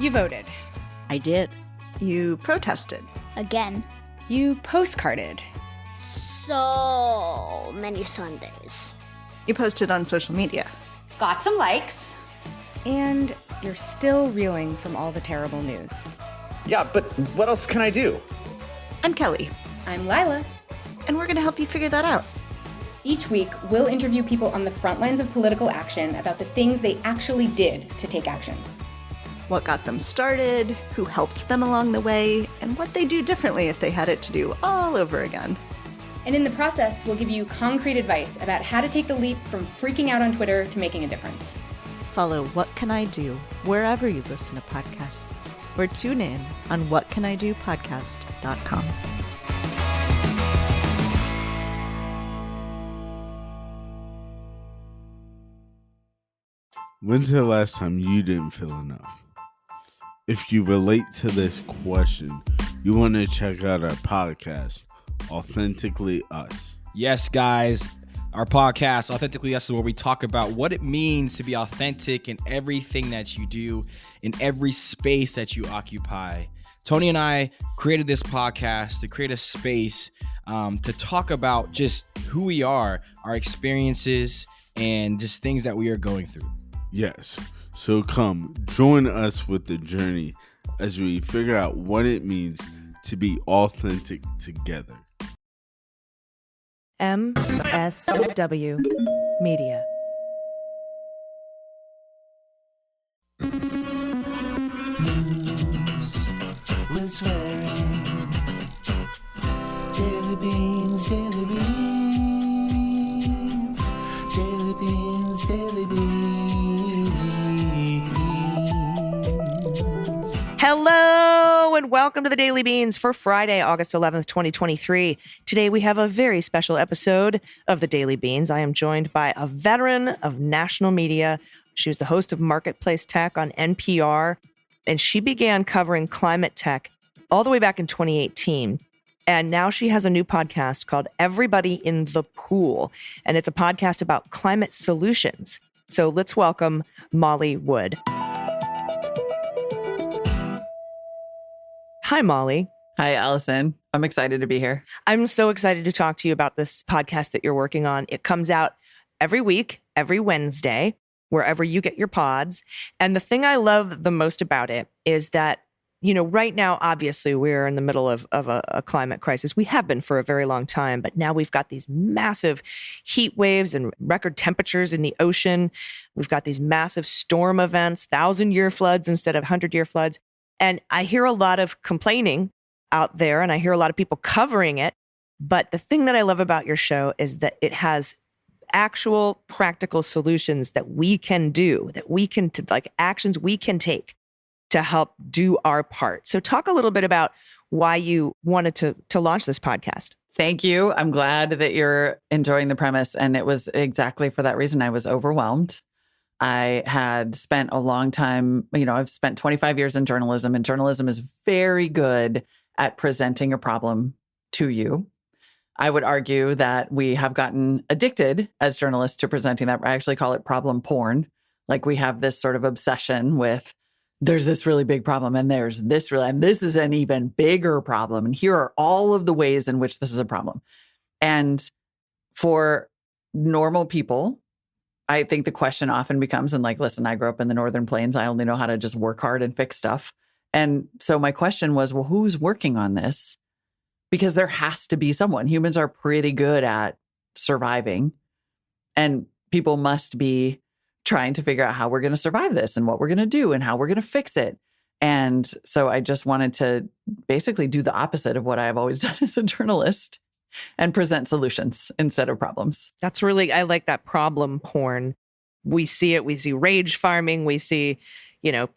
You voted. I did. You protested. Again. You postcarded. So many Sundays. You posted on social media. Got some likes. And you're still reeling from all the terrible news. Yeah, but what else can I do? I'm Kelly. I'm Lila. And we're going to help you figure that out. Each week, we'll interview people on the front lines of political action about the things they actually did to take action. What got them started, who helped them along the way, and what they do differently if they had it to do all over again. And in the process, we'll give you concrete advice about how to take the leap from freaking out on Twitter to making a difference. Follow What Can I Do wherever you listen to podcasts, or tune in on whatcanidopodcast.com. When's the last time you didn't feel enough? If you relate to this question, you want to check out our podcast, Authentically Us. Yes, guys, our podcast, Authentically Us, is where we talk about what it means to be authentic in everything that you do, in every space that you occupy. Tony and I created this podcast to create a space to talk about just who we are, our experiences, and just things that we are going through. Yes, so come join us with the journey as we figure out what it means to be authentic together. MSW Media. News with swearing. Daily beans, daily beans. Daily beans, daily beans. Hello and welcome to the Daily Beans for Friday, August 11th, 2023. Today we have a very special episode of the Daily Beans. I am joined by a veteran of national media. She was the host of Marketplace Tech on NPR, and she began covering climate tech all the way back in 2018. And now she has a new podcast called Everybody in the Pool, and it's a podcast about climate solutions. So let's welcome Molly Wood. Hi, Molly. Hi, Allison. I'm excited to be here. I'm so excited to talk to you about this podcast that you're working on. It comes out every week, every Wednesday, wherever you get your pods. And the thing I love the most about it is that, you know, right now, obviously, we're in the middle of a climate crisis. We have been for a very long time, but now we've got these massive heat waves and record temperatures in the ocean. We've got these massive storm events, 1,000-year floods instead of 100-year floods. And I hear a lot of complaining out there, and I hear a lot of people covering it. But the thing that I love about your show is that it has actual practical solutions that we can do, that we can, like actions we can take to help do our part. So talk a little bit about why you wanted to launch this podcast. Thank you. I'm glad that you're enjoying the premise. And it was exactly for that reason I was overwhelmed. I had spent a long time, I've spent 25 years in journalism, and journalism is very good at presenting a problem to you. I would argue that we have gotten addicted as journalists to presenting that. I actually call it problem porn. Like we have this sort of obsession with there's this really big problem and there's this and this is an even bigger problem. And here are all of the ways in which this is a problem. And for normal people, I think the question often becomes, and like, listen, I grew up in the Northern Plains. I only know how to just work hard and fix stuff. And so my question was, well, who's working on this? Because there has to be someone. Humans are pretty good at surviving, and people must be trying to figure out how we're going to survive this and what we're going to do and how we're going to fix it. And so I just wanted to basically do the opposite of what I've always done as a journalist and present solutions instead of problems. That's really, I like that problem porn. We see it. We see rage farming. We see,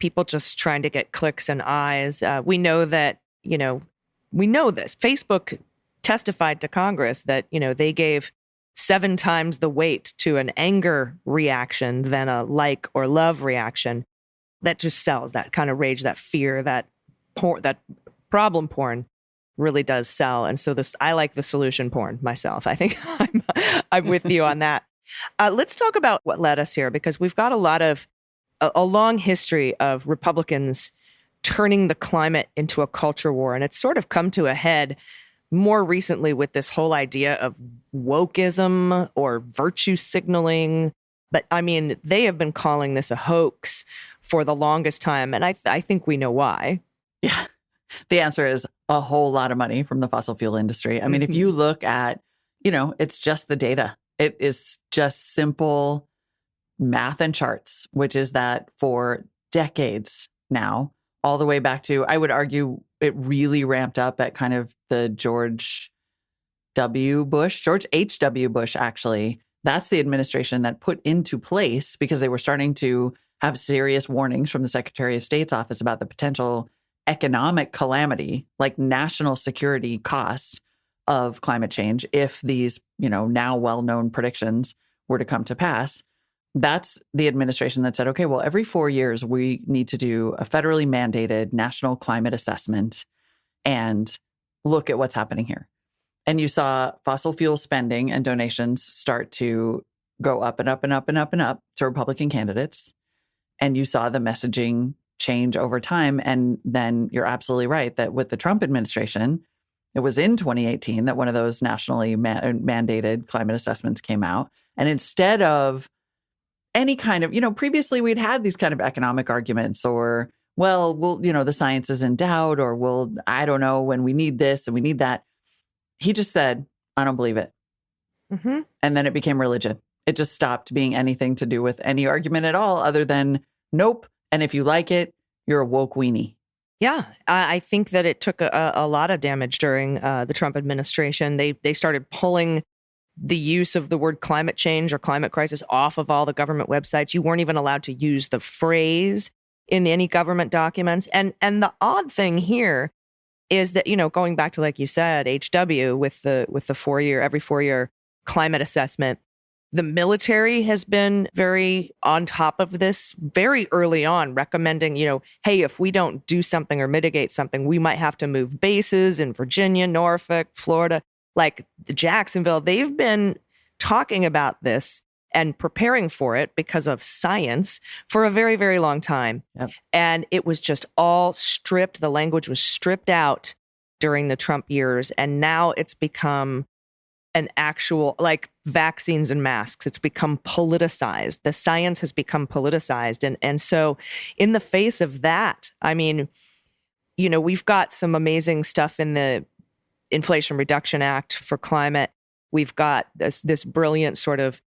people just trying to get clicks and eyes. We know that, we know this. Facebook testified to Congress that, they gave 7 times the weight to an anger reaction than a like or love reaction. That just sells, that kind of rage, that fear, that problem porn really does sell. And so I like the solution porn myself. I think I'm with you on that. Let's talk about what led us here, because we've got a long history of Republicans turning the climate into a culture war. And it's sort of come to a head more recently with this whole idea of wokeism or virtue signaling. But I mean, they have been calling this a hoax for the longest time. And I think we know why. Yeah. The answer is a whole lot of money from the fossil fuel industry. I mean, if you look at, it's just the data. It is just simple math and charts, which is that for decades now, all the way back to, I would argue it really ramped up at kind of the George H.W. Bush, actually. That's the administration that put into place, because they were starting to have serious warnings from the Secretary of State's office about the potential economic calamity, like national security cost of climate change, if these, now well-known predictions were to come to pass. That's the administration that said, okay, well, every 4 years, we need to do a federally mandated national climate assessment and look at what's happening here. And you saw fossil fuel spending and donations start to go up and up and up and up and up to Republican candidates. And you saw the messaging change over time. And then you're absolutely right that with the Trump administration, it was in 2018 that one of those nationally mandated climate assessments came out. And instead of any kind of, previously we'd had these kind of economic arguments, or, well, the science is in doubt, or, well, I don't know, when we need this and we need that. He just said, I don't believe it. Mm-hmm. And then it became religion. It just stopped being anything to do with any argument at all other than nope. And if you like it, you're a woke weenie. Yeah, I think that it took a lot of damage during the Trump administration. They started pulling the use of the word climate change or climate crisis off of all the government websites. You weren't even allowed to use the phrase in any government documents. And the odd thing here is that, going back to, like you said, HW with the every 4 year climate assessment, the military has been very on top of this very early on, recommending, hey, if we don't do something or mitigate something, we might have to move bases in Virginia, Norfolk, Florida, like Jacksonville. They've been talking about this and preparing for it because of science for a very, very long time. Yep. And it was just all stripped. The language was stripped out during the Trump years. And now it's become an actual, like vaccines and masks, it's become politicized. The science has become politicized. And so in the face of that, I mean, we've got some amazing stuff in the Inflation Reduction Act for climate. We've got this brilliant sort of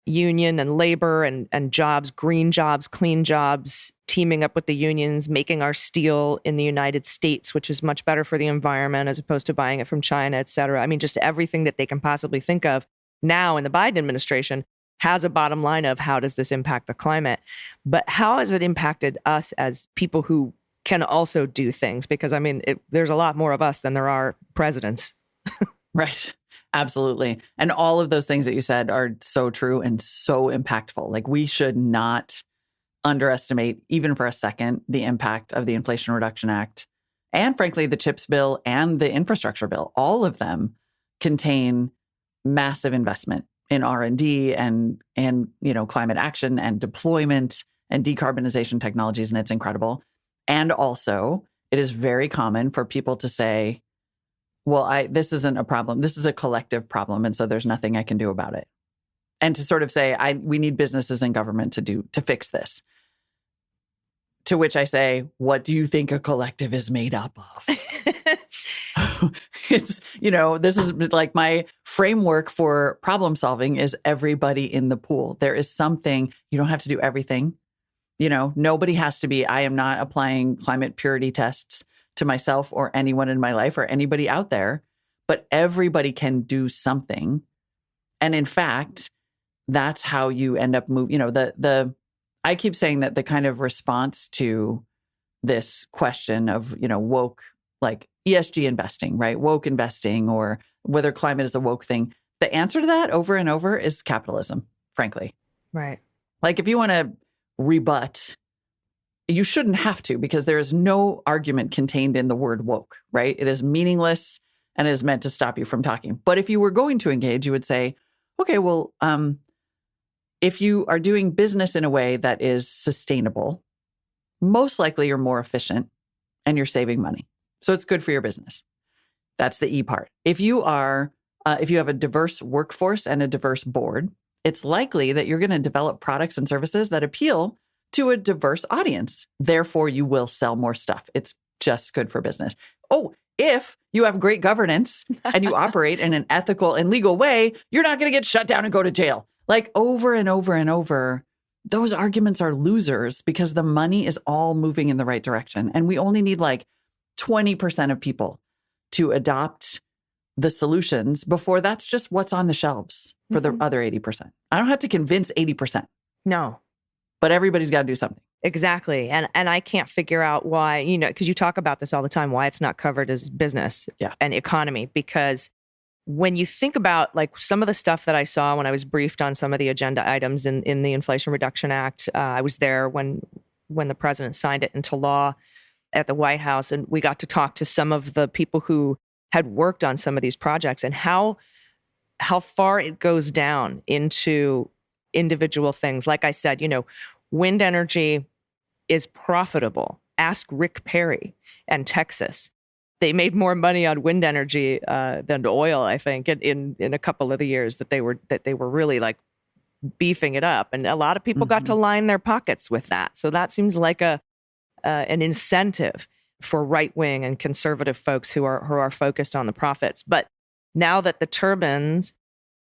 union and labor and jobs, green jobs, clean jobs, teaming up with the unions, making our steel in the United States, which is much better for the environment as opposed to buying it from China, et cetera. I mean, just everything that they can possibly think of now in the Biden administration has a bottom line of how does this impact the climate? But how has it impacted us as people who can also do things? Because, I mean, there's a lot more of us than there are presidents. Right. Absolutely. And all of those things that you said are so true and so impactful. Like, we should not underestimate, even for a second, the impact of the Inflation Reduction Act and, frankly, the CHIPS bill and the infrastructure bill. All of them contain massive investment in R&D and climate action and deployment and decarbonization technologies. And it's incredible. And also, it is very common for people to say, well, this isn't a problem. This is a collective problem. And so there's nothing I can do about it. And to sort of say, we need businesses and government to fix this. To which I say, what do you think a collective is made up of? It's, this is like my framework for problem solving is everybody in the pool. There is something, you don't have to do everything. Nobody has to be, I am not applying climate purity tests to myself or anyone in my life or anybody out there, but everybody can do something. And in fact, that's how you end up moving. I keep saying that the kind of response to this question of, woke, like ESG investing, right? Woke investing, or whether climate is a woke thing. The answer to that over and over is capitalism, frankly. Right. Like, if you want to rebut, you shouldn't have to, because there is no argument contained in the word woke, right? It is meaningless and it is meant to stop you from talking. But if you were going to engage, you would say, okay, well, if you are doing business in a way that is sustainable, most likely you're more efficient and you're saving money. So it's good for your business. That's the E part. If you have a diverse workforce and a diverse board, it's likely that you're going to develop products and services that appeal to a diverse audience. Therefore, you will sell more stuff. It's just good for business. Oh, if you have great governance and you operate in an ethical and legal way, you're not going to get shut down and go to jail. Like over and over and over, those arguments are losers because the money is all moving in the right direction. And we only need like 20% of people to adopt the solutions before that's just what's on the shelves for the other 80%. I don't have to convince 80%. No. But everybody's got to do something. Exactly. And I can't figure out why, because you talk about this all the time, why it's not covered as business and economy. Because when you think about like some of the stuff that I saw when I was briefed on some of the agenda items in the Inflation Reduction Act, I was there when the president signed it into law at the White House. And we got to talk to some of the people who had worked on some of these projects and how far it goes down into individual things. Like I said, wind energy is profitable. Ask Rick Perry and Texas. They made more money on wind energy than oil, I think, in a couple of the years that they were really like beefing it up. And a lot of people got to line their pockets with that. So that seems like an incentive for right-wing and conservative folks who are focused on the profits. But now that the turbines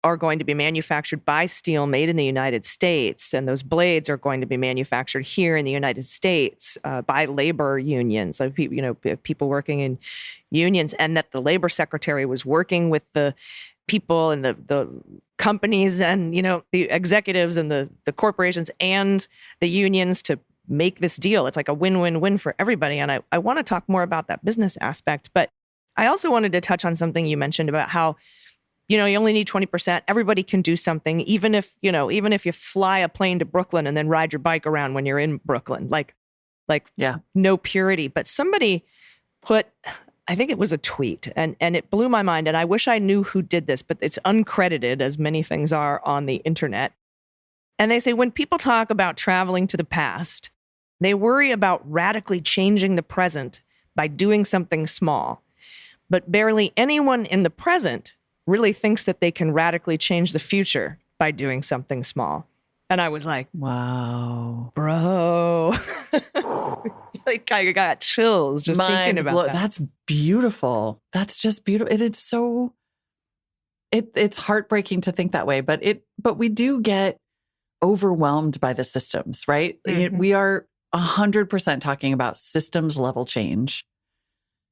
are going to be manufactured by steel made in the United States, and those blades are going to be manufactured here in the United States by labor unions, so people working in unions, and that the labor secretary was working with the people and the companies and the executives and the corporations and the unions to make this deal. It's like a win-win-win for everybody. And I want to talk more about that business aspect, but I also wanted to touch on something you mentioned about how you only need 20%. Everybody can do something, even if you fly a plane to Brooklyn and then ride your bike around when you're in Brooklyn, no purity. But somebody put, I think it was a tweet, and it blew my mind. And I wish I knew who did this, but it's uncredited, as many things are on the internet. And they say, when people talk about traveling to the past, they worry about radically changing the present by doing something small. But barely anyone in the present really thinks that they can radically change the future by doing something small. And I was like, wow, bro. Like I got chills just thinking about that. That's beautiful. That's just beautiful. It's so, it's heartbreaking to think that way, but we do get overwhelmed by the systems, right? We are 100% talking about systems level change.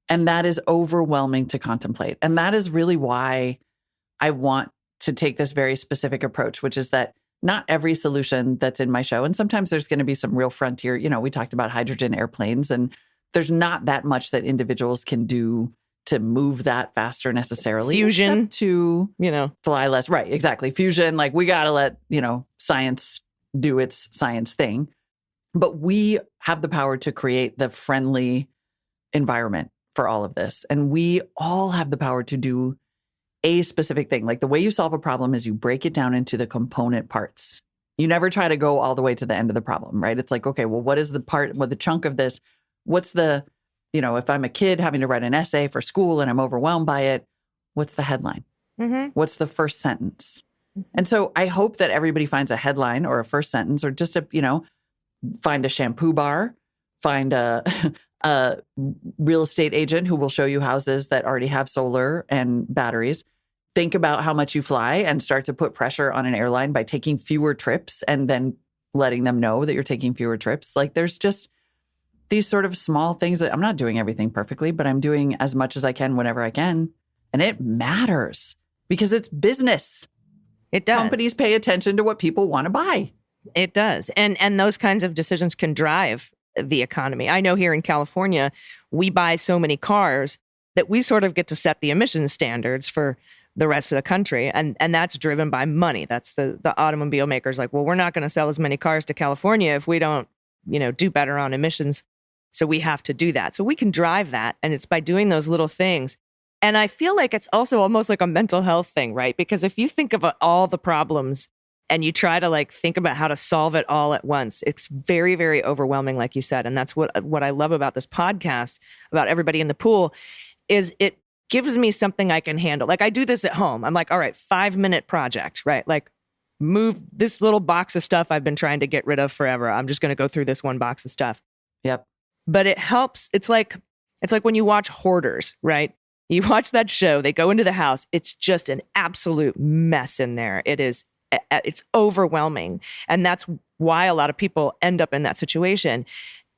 And that is overwhelming to contemplate. And that is really why I want to take this very specific approach, which is that not every solution that's in my show, and sometimes there's going to be some real frontier, we talked about hydrogen airplanes, and there's not that much that individuals can do to move that faster necessarily. Fusion. To, fly less. Right, exactly. Fusion, like we got to let, science do its science thing. But we have the power to create the friendly environment for all of this. And we all have the power to do a specific thing. Like the way you solve a problem is you break it down into the component parts. You never try to go all the way to the end of the problem, right? It's like, okay, well, what is the chunk of this? What's the, if I'm a kid having to write an essay for school and I'm overwhelmed by it, what's the headline? What's the first sentence? And so I hope that everybody finds a headline or a first sentence, or just find a shampoo bar, find a real estate agent who will show you houses that already have solar and batteries. Think about how much you fly and start to put pressure on an airline by taking fewer trips and then letting them know that you're taking fewer trips. Like there's just these sort of small things that I'm not doing everything perfectly, but I'm doing as much as I can whenever I can. And it matters because it's business. It does. Companies pay attention to what people want to buy. It does. And those kinds of decisions can drive the economy. I know here in California, we buy so many cars that we sort of get to set the emission standards for the rest of the country. And that's driven by money. That's the automobile makers like, well, we're not going to sell as many cars to California if we don't, do better on emissions. So we have to do that. So we can drive that. And it's by doing those little things. And I feel like it's also almost like a mental health thing, right? Because if you think of all the problems and you try to like think about how to solve it all at once. It's very, very overwhelming, like you said. And that's what I love about this podcast, about everybody in the pool, is it gives me something I can handle. Like I do this at home. I'm like, all right, 5-minute project, right? Like move this little box of stuff I've been trying to get rid of forever. I'm just going to go through this one box of stuff. Yep. But it helps. It's like when you watch Hoarders, right? You watch that show, they go into the house. It's just an absolute mess in there. It's overwhelming. And that's why a lot of people end up in that situation.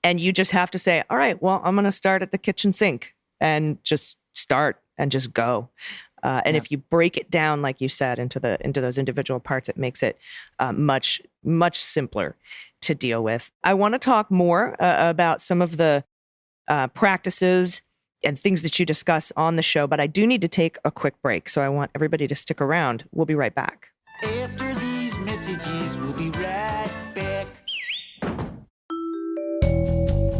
And you just have to say, all right, well, I'm going to start at the kitchen sink and just start and just go. And if you break it down, like you said, into those individual parts, it makes it much, much simpler to deal with. I want to talk more about some of the practices and things that you discuss on the show, but I do need to take a quick break. So I want everybody to stick around. We'll be right back. After these messages, we'll be right back.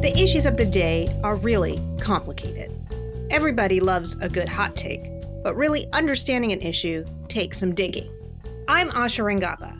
The issues of the day are really complicated. Everybody loves a good hot take, but really understanding an issue takes some digging. I'm Asha Rangappa.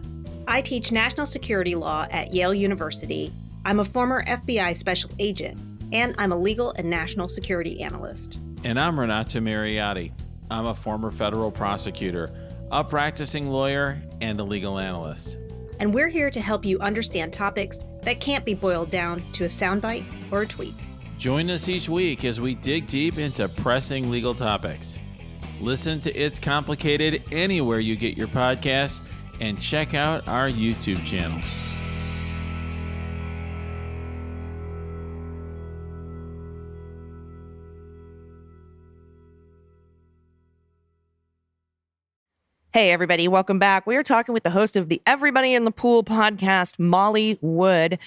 I teach national security law at Yale University. I'm a former FBI special agent, and I'm a legal and national security analyst. And I'm Renato Mariotti. I'm a former federal prosecutor, a practicing lawyer, and a legal analyst. And we're here to help you understand topics that can't be boiled down to a soundbite or a tweet. Join us each week as we dig deep into pressing legal topics. Listen to It's Complicated anywhere you get your podcasts, and check out our YouTube channel. Hey, everybody. Welcome back. We are talking with the host of the Everybody in the Pool podcast, Molly Wood.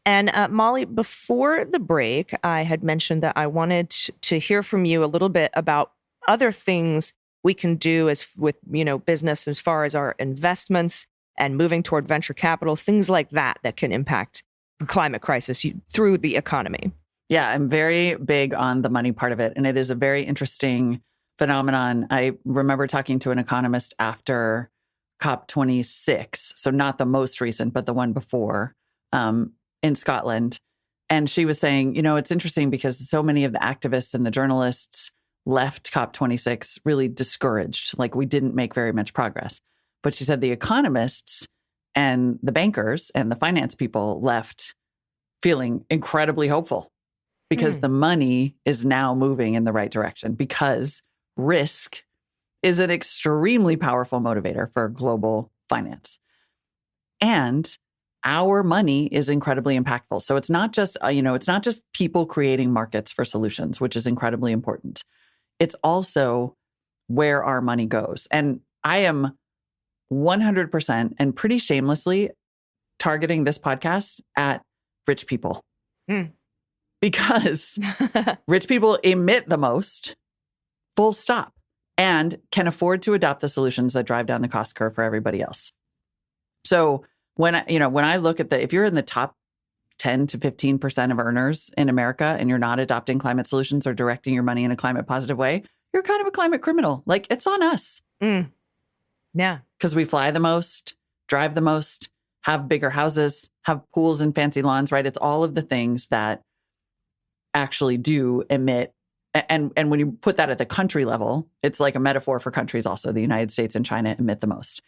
And Molly, before the break, I had mentioned that I wanted to hear from you a little bit about other things we can do with business as far as our investments and moving toward venture capital, things like that can impact the climate crisis through the economy. Yeah, I'm very big on the money part of it. And it is a very interesting phenomenon. I remember talking to an economist after COP26, so not the most recent, but the one before, in Scotland. And she was saying, it's interesting because so many of the activists and the journalists left COP26 really discouraged, like we didn't make very much progress. But she said the economists and the bankers and the finance people left feeling incredibly hopeful because the money is now moving in the right direction, because risk is an extremely powerful motivator for global finance. And our money is incredibly impactful. So it's not just, it's not just people creating markets for solutions, which is incredibly important. It's also where our money goes. And I am 100% and pretty shamelessly targeting this podcast at rich people. Because rich people emit the most, full stop, and can afford to adopt the solutions that drive down the cost curve for everybody else. So when I look at if you're in the top 10 to 15% of earners in America and you're not adopting climate solutions or directing your money in a climate positive way, you're kind of a climate criminal. Like, it's on us. Yeah. Because we fly the most, drive the most, have bigger houses, have pools and fancy lawns, right? It's all of the things that actually do emit. And when you put that at the country level, it's like a metaphor for countries also. The United States and China emit the most.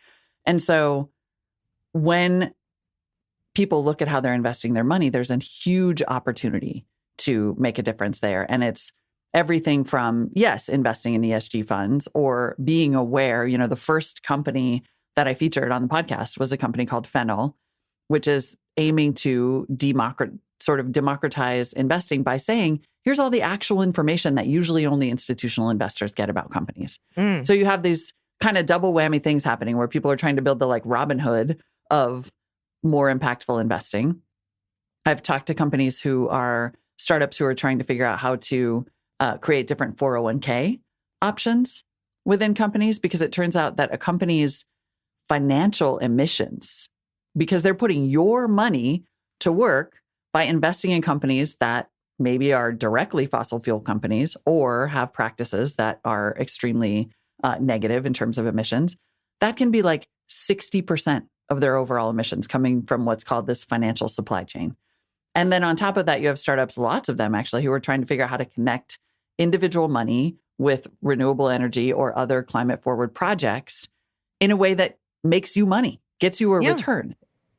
And so when people look at how they're investing their money, there's a huge opportunity to make a difference there. And it's everything from, yes, investing in ESG funds or being aware. The first company that I featured on the podcast was a company called Fennel, which is aiming to democratize investing by saying, here's all the actual information that usually only institutional investors get about companies. So you have these kind of double whammy things happening where people are trying to build the like Robin Hood of more impactful investing. I've talked to companies startups who are trying to figure out how to create different 401k options within companies, because it turns out that a company's financial emissions, because they're putting your money to work by investing in companies that maybe are directly fossil fuel companies or have practices that are extremely negative in terms of emissions, that can be like 60% of their overall emissions coming from what's called this financial supply chain. And then on top of that, you have startups, lots of them actually, who are trying to figure out how to connect individual money with renewable energy or other climate forward projects in a way that makes you money, gets you a return.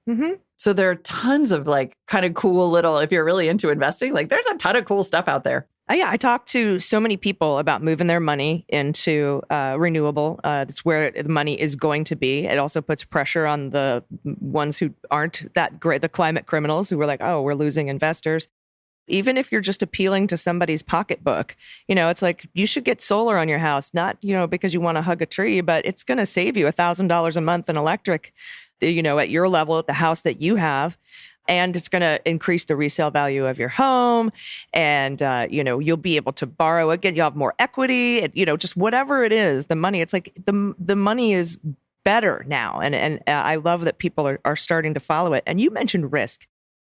Mm-hmm. So there are tons of like kind of cool little, if you're really into investing, like there's a ton of cool stuff out there. Yeah, I talked to so many people about moving their money into renewable. That's where the money is going to be. It also puts pressure on the ones who aren't that great, the climate criminals who were like, oh, we're losing investors. Even if you're just appealing to somebody's pocketbook, it's like you should get solar on your house, not, because you want to hug a tree, but it's going to save you $1,000 a month in electric, at your level, at the house that you have. And it's going to increase the resale value of your home. And, you'll be able to borrow again. You'll have more equity, just whatever it is, the money. It's like the money is better now. And I love that people are starting to follow it. And you mentioned risk.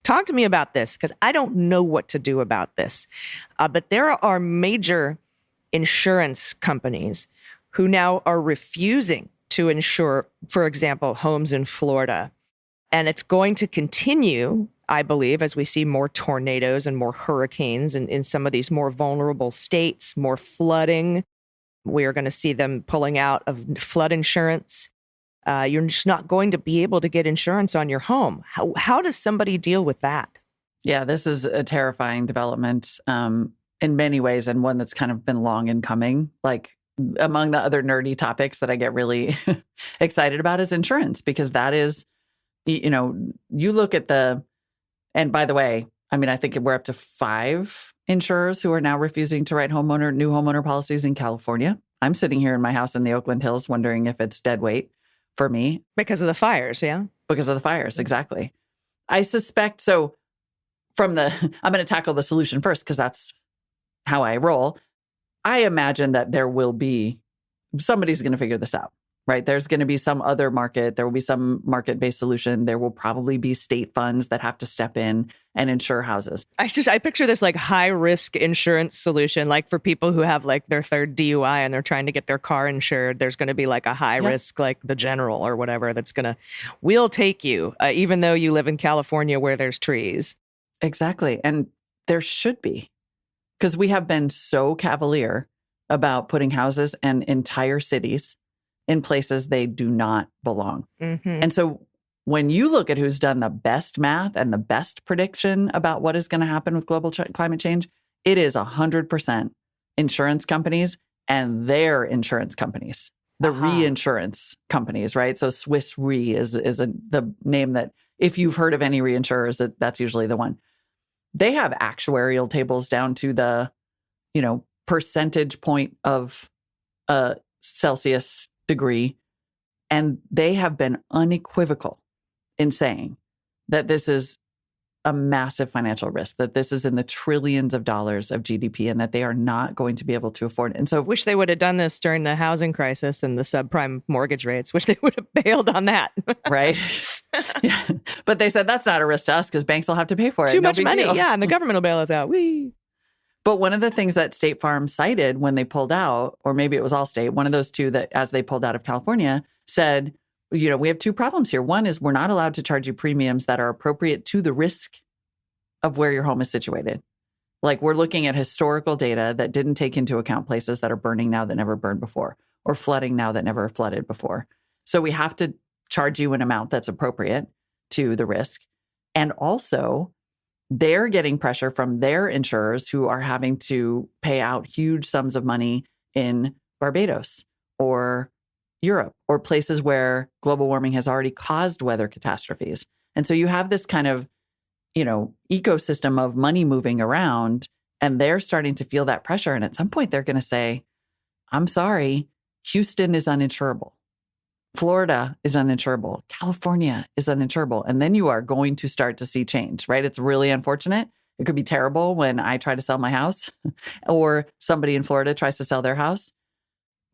Talk to me about this, because I don't know what to do about this. But there are major insurance companies who now are refusing to insure, for example, homes in Florida. And it's going to continue, I believe, as we see more tornadoes and more hurricanes in some of these more vulnerable states, more flooding. We are going to see them pulling out of flood insurance. You're just not going to be able to get insurance on your home. How does somebody deal with that? Yeah, this is a terrifying development in many ways, and one that's kind of been long in coming. Like among the other nerdy topics that I get really excited about is insurance, because that is, you look at and by the way, I think we're up to 5 insurers who are now refusing to write new homeowner policies in California. I'm sitting here in my house in the Oakland Hills wondering if it's dead weight for me. Because of the fires, yeah? Because of the fires, exactly. I suspect, so I'm going to tackle the solution first because that's how I roll. I imagine that somebody's going to figure this out, right? There's going to be some other market. There will be some market-based solution. There will probably be state funds that have to step in and insure houses. I picture this like high-risk insurance solution, like for people who have like their 3rd DUI and they're trying to get their car insured. There's going to be like a high risk, like the General or whatever, we'll take you, even though you live in California where there's trees. Exactly. And there should be, because we have been so cavalier about putting houses and entire cities in places they do not belong. Mm-hmm. And so when you look at who's done the best math and the best prediction about what is going to happen with global climate change, it is 100% insurance companies and their insurance companies, the reinsurance companies, right? So Swiss Re is the name that, if you've heard of any reinsurers, that's usually the one. They have actuarial tables down to the, percentage point of Celsius degree. And they have been unequivocal in saying that this is a massive financial risk, that this is in the trillions of dollars of GDP and that they are not going to be able to afford it. And so wish they would have done this during the housing crisis and the subprime mortgage rates. Wish they would have bailed on that. Right. Yeah. But they said that's not a risk to us because banks will have to pay for it. Too much money. Yeah. And the government will bail us out. Whee! But one of the things that State Farm cited when they pulled out, or maybe it was Allstate, one of those two that as they pulled out of California said, we have 2 problems here. One is we're not allowed to charge you premiums that are appropriate to the risk of where your home is situated. Like we're looking at historical data that didn't take into account places that are burning now that never burned before, or flooding now that never flooded before. So we have to charge you an amount that's appropriate to the risk. And also, they're getting pressure from their insurers who are having to pay out huge sums of money in Barbados or Europe or places where global warming has already caused weather catastrophes. And so you have this kind of, ecosystem of money moving around, and they're starting to feel that pressure. And at some point they're going to say, I'm sorry, Houston is uninsurable. Florida is uninsurable. California is uninsurable. And then you are going to start to see change, right? It's really unfortunate. It could be terrible when I try to sell my house or somebody in Florida tries to sell their house.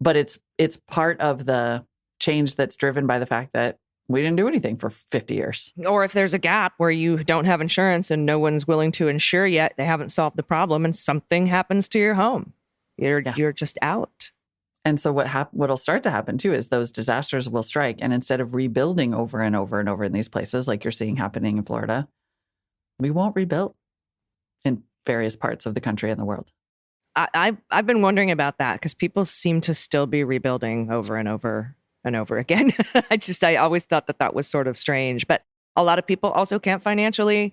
But it's part of the change that's driven by the fact that we didn't do anything for 50 years. Or if there's a gap where you don't have insurance and no one's willing to insure yet, they haven't solved the problem and something happens to your home. You're just out. And so what'll start to happen too is those disasters will strike. And instead of rebuilding over and over and over in these places, like you're seeing happening in Florida, we won't rebuild in various parts of the country and the world. I've been wondering about that because people seem to still be rebuilding over and over and over again. I always thought that was sort of strange, but a lot of people also can't financially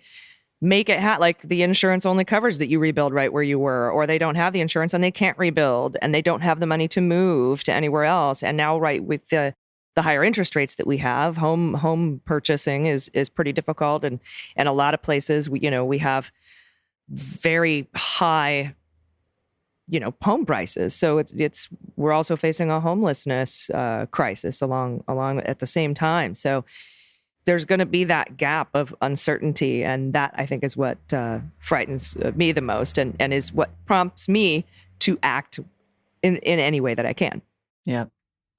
make it like the insurance only covers that you rebuild right where you were, or they don't have the insurance and they can't rebuild and they don't have the money to move to anywhere else. And now, right, with the higher interest rates that we have, home purchasing is pretty difficult. And a lot of places, we have very high, home prices. So we're also facing a homelessness crisis along at the same time. So there's going to be that gap of uncertainty. And that, I think, is what frightens me the most and is what prompts me to act in any way that I can. Yeah.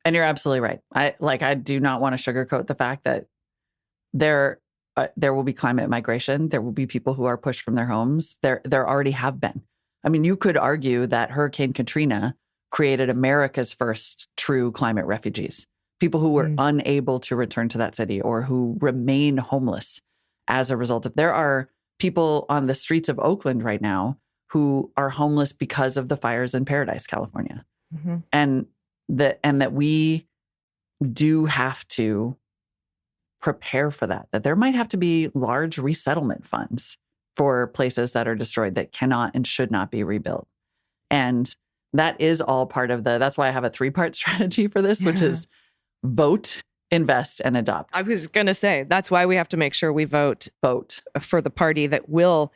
And you're absolutely right. I do not want to sugarcoat the fact that there will be climate migration. There will be people who are pushed from their homes. There already have been. I mean, you could argue that Hurricane Katrina created America's first true climate refugees. People who were unable to return to that city or who remain homeless as a result of. There are people on the streets of Oakland right now who are homeless because of the fires in Paradise, California. Mm-hmm. And that we do have to prepare for that there might have to be large resettlement funds for places that are destroyed that cannot and should not be rebuilt. And that is all part of that's why I have a 3-part strategy for this, which is vote, invest, and adopt. I was going to say, that's why we have to make sure we vote for the party that will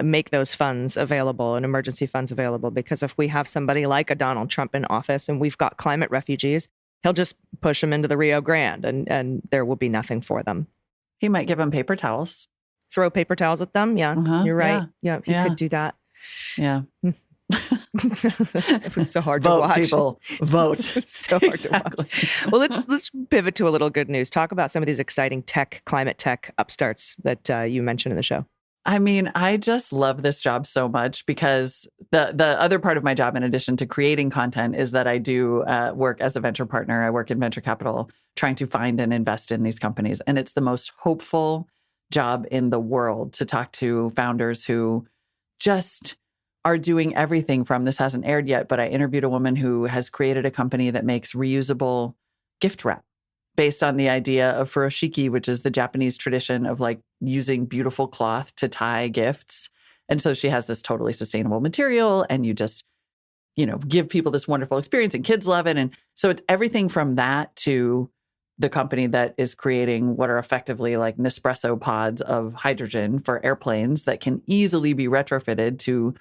make those funds available and emergency funds available. Because if we have somebody like a Donald Trump in office and we've got climate refugees, he'll just push them into the Rio Grande and there will be nothing for them. He might give them paper towels. Throw paper towels at them. Yeah, you're right. Yeah, he could do that. Yeah. It was so hard vote, to watch. People, vote. So hard to watch. Well, let's pivot to a little good news. Talk about some of these exciting climate tech upstarts that you mentioned in the show. I mean, I just love this job so much because the other part of my job, in addition to creating content, is that I do work as a venture partner. I work in venture capital, trying to find and invest in these companies. And it's the most hopeful job in the world to talk to founders who just are doing everything from, this hasn't aired yet, but I interviewed a woman who has created a company that makes reusable gift wrap based on the idea of furoshiki, which is the Japanese tradition of like using beautiful cloth to tie gifts. And so she has this totally sustainable material and you just, give people this wonderful experience and kids love it. And so it's everything from that to the company that is creating what are effectively like Nespresso pods of hydrogen for airplanes that can easily be retrofitted to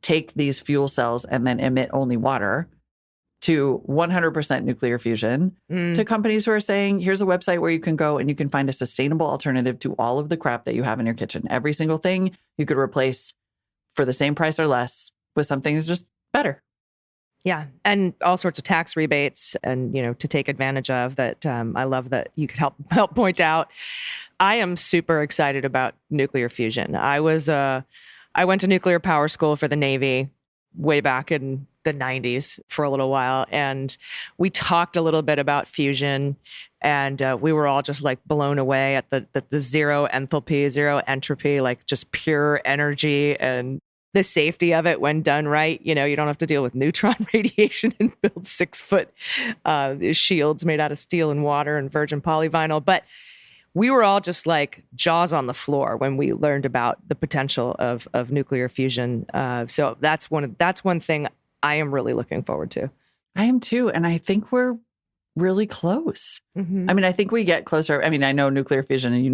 take these fuel cells and then emit only water, to 100% nuclear fusion, to companies who are saying, here's a website where you can go and you can find a sustainable alternative to all of the crap that you have in your kitchen. Every single thing you could replace for the same price or less with something that's just better. Yeah. And all sorts of tax rebates and, to take advantage of that. I love that you could help point out. I am super excited about nuclear fusion. I went to nuclear power school for the Navy way back in the 90s for a little while. And we talked a little bit about fusion and we were all just like blown away at the zero enthalpy, zero entropy, like just pure energy and the safety of it when done right. You don't have to deal with neutron radiation and build 6-foot shields made out of steel and water and virgin polyvinyl. But we were all just like jaws on the floor when we learned about the potential of nuclear fusion. So that's one thing I am really looking forward to. I am too. And I think we're really close. Mm-hmm. I mean, I think we get closer. I mean, I know nuclear fusion, and you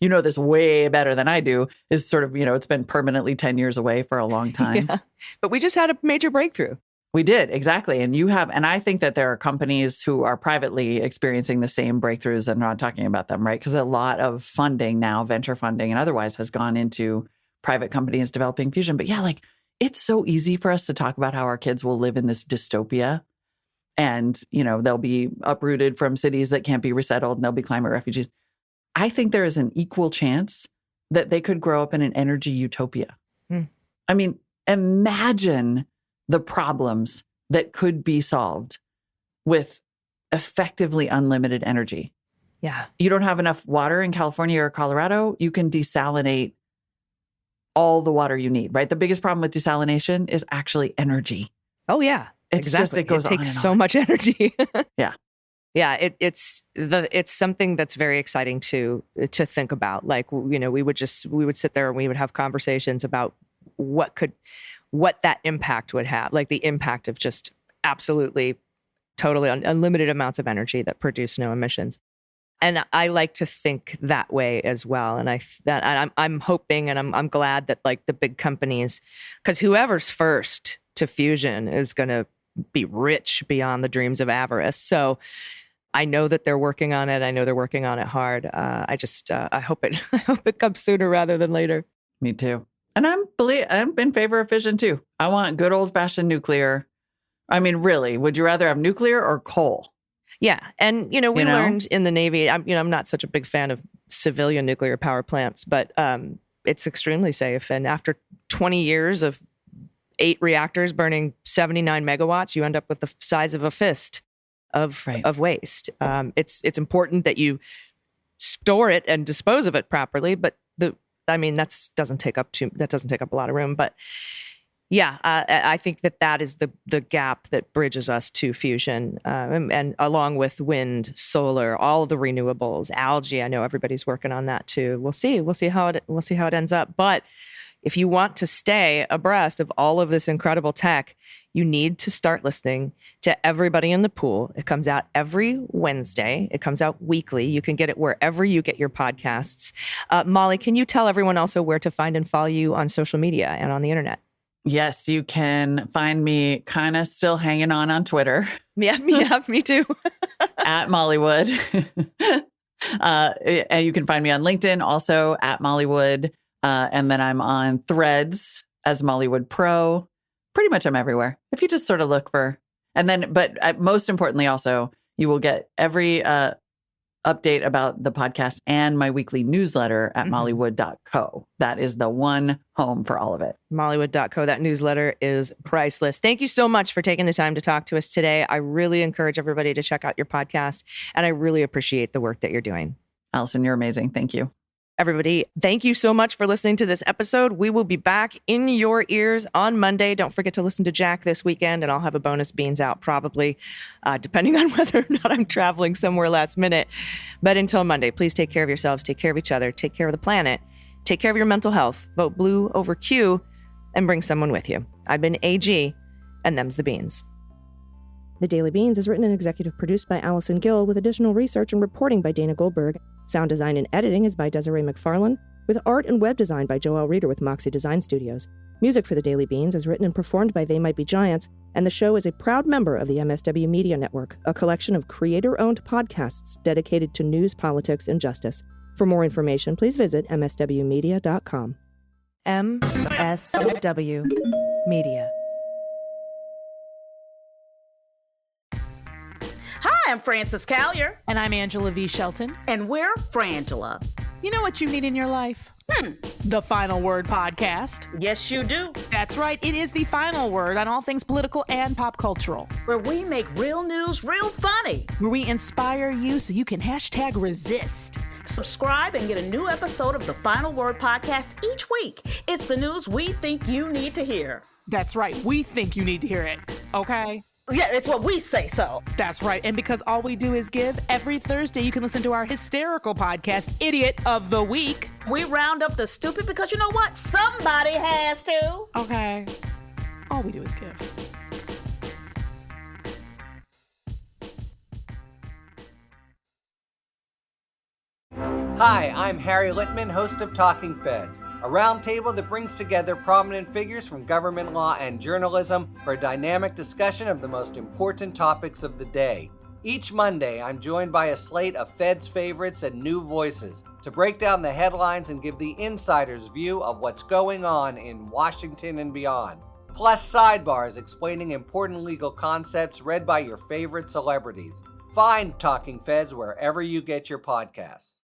know this way better than I do, is sort of, it's been permanently 10 years away for a long time. Yeah. But we just had a major breakthrough. We did, exactly. And I think that there are companies who are privately experiencing the same breakthroughs and not talking about them, right? Because a lot of funding now, venture funding and otherwise, has gone into private companies developing fusion. But yeah, like it's so easy for us to talk about how our kids will live in this dystopia and, they'll be uprooted from cities that can't be resettled and they'll be climate refugees. I think there is an equal chance that they could grow up in an energy utopia. I mean, imagine the problems that could be solved with effectively unlimited energy. Yeah. You don't have enough water in California or Colorado, you can desalinate all the water you need, right? The biggest problem with desalination is actually energy. Oh, yeah. It's exactly. just, it goes on takes and so on. much energy. Yeah. Yeah, it's something that's very exciting to think about. Like, you know, we would sit there and we would have conversations about what that impact would have, like the impact of just absolutely, totally unlimited amounts of energy that produce no emissions. And I like to think that way as well. And I'm hoping and I'm glad that like the big companies, because whoever's first to fusion is going to be rich beyond the dreams of avarice. So I know that they're working on it. I know they're working on it hard. I hope it comes sooner rather than later. Me too. And I'm in favor of fission too. I want good old fashioned nuclear. I mean, really, would you rather have nuclear or coal? Yeah. And, we learned in the Navy, I'm not such a big fan of civilian nuclear power plants, but it's extremely safe. And after 20 years of 8 reactors burning 79 megawatts, you end up with the size of a fist of waste. It's important that you store it and dispose of it properly, but that doesn't take up a lot of room. But yeah, I think that is the gap that bridges us to fusion, and along with wind, solar, all of the renewables, algae. I know everybody's working on that too. We'll see how it ends up. But if you want to stay abreast of all of this incredible tech, you need to start listening to Everybody in the Pool. It comes out every Wednesday. It comes out weekly. You can get it wherever you get your podcasts. Molly, can you tell everyone also where to find and follow you on social media and on the internet? Yes, you can find me kind of still hanging on Twitter. Yeah, me too. At Mollywood. And you can find me on LinkedIn also at Mollywood. And then I'm on Threads as Mollywood Pro. Pretty much I'm everywhere. If you just sort of look for, but most importantly also, you will get every update about the podcast and my weekly newsletter at mollywood.co. That is the one home for all of it. Mollywood.co. That newsletter is priceless. Thank you so much for taking the time to talk to us today. I really encourage everybody to check out your podcast, and I really appreciate the work that you're doing. Allison, you're amazing. Thank you. Everybody, thank you so much for listening to this episode. We will be back in your ears on Monday. Don't forget to listen to Jack this weekend, and I'll have a bonus beans out probably, depending on whether or not I'm traveling somewhere last minute. But until Monday, please take care of yourselves, take care of each other, take care of the planet, take care of your mental health, vote blue over Q, and bring someone with you. I've been AG, and them's the beans. The Daily Beans is written and executive produced by Allison Gill, with additional research and reporting by Dana Goldberg. Sound design and editing is by Desiree McFarlane, with art and web design by Joelle Reeder with Moxie Design Studios. Music for The Daily Beans is written and performed by They Might Be Giants, and the show is a proud member of the MSW Media Network, a collection of creator-owned podcasts dedicated to news, politics, and justice. For more information, please visit mswmedia.com. MSW Media. Hi, I'm Frances Callier. And I'm Angela V. Shelton. And we're Frangela. You know what you need in your life? The Final Word Podcast. Yes, you do. That's right. It is the final word on all things political and pop cultural. Where we make real news real funny. Where we inspire you so you can #resist. Subscribe and get a new episode of the Final Word Podcast each week. It's the news we think you need to hear. That's right. We think you need to hear it. Okay? Yeah, it's what we say so. That's right. And because all we do is give, every Thursday you can listen to our hysterical podcast, Idiot of the Week. We round up the stupid because you know what? Somebody has to. Okay. All we do is give. Hi, I'm Harry Littman, host of Talking Feds, a roundtable that brings together prominent figures from government law and journalism for a dynamic discussion of the most important topics of the day. Each Monday, I'm joined by a slate of Feds favorites and new voices to break down the headlines and give the insider's view of what's going on in Washington and beyond. Plus sidebars explaining important legal concepts read by your favorite celebrities. Find Talking Feds wherever you get your podcasts.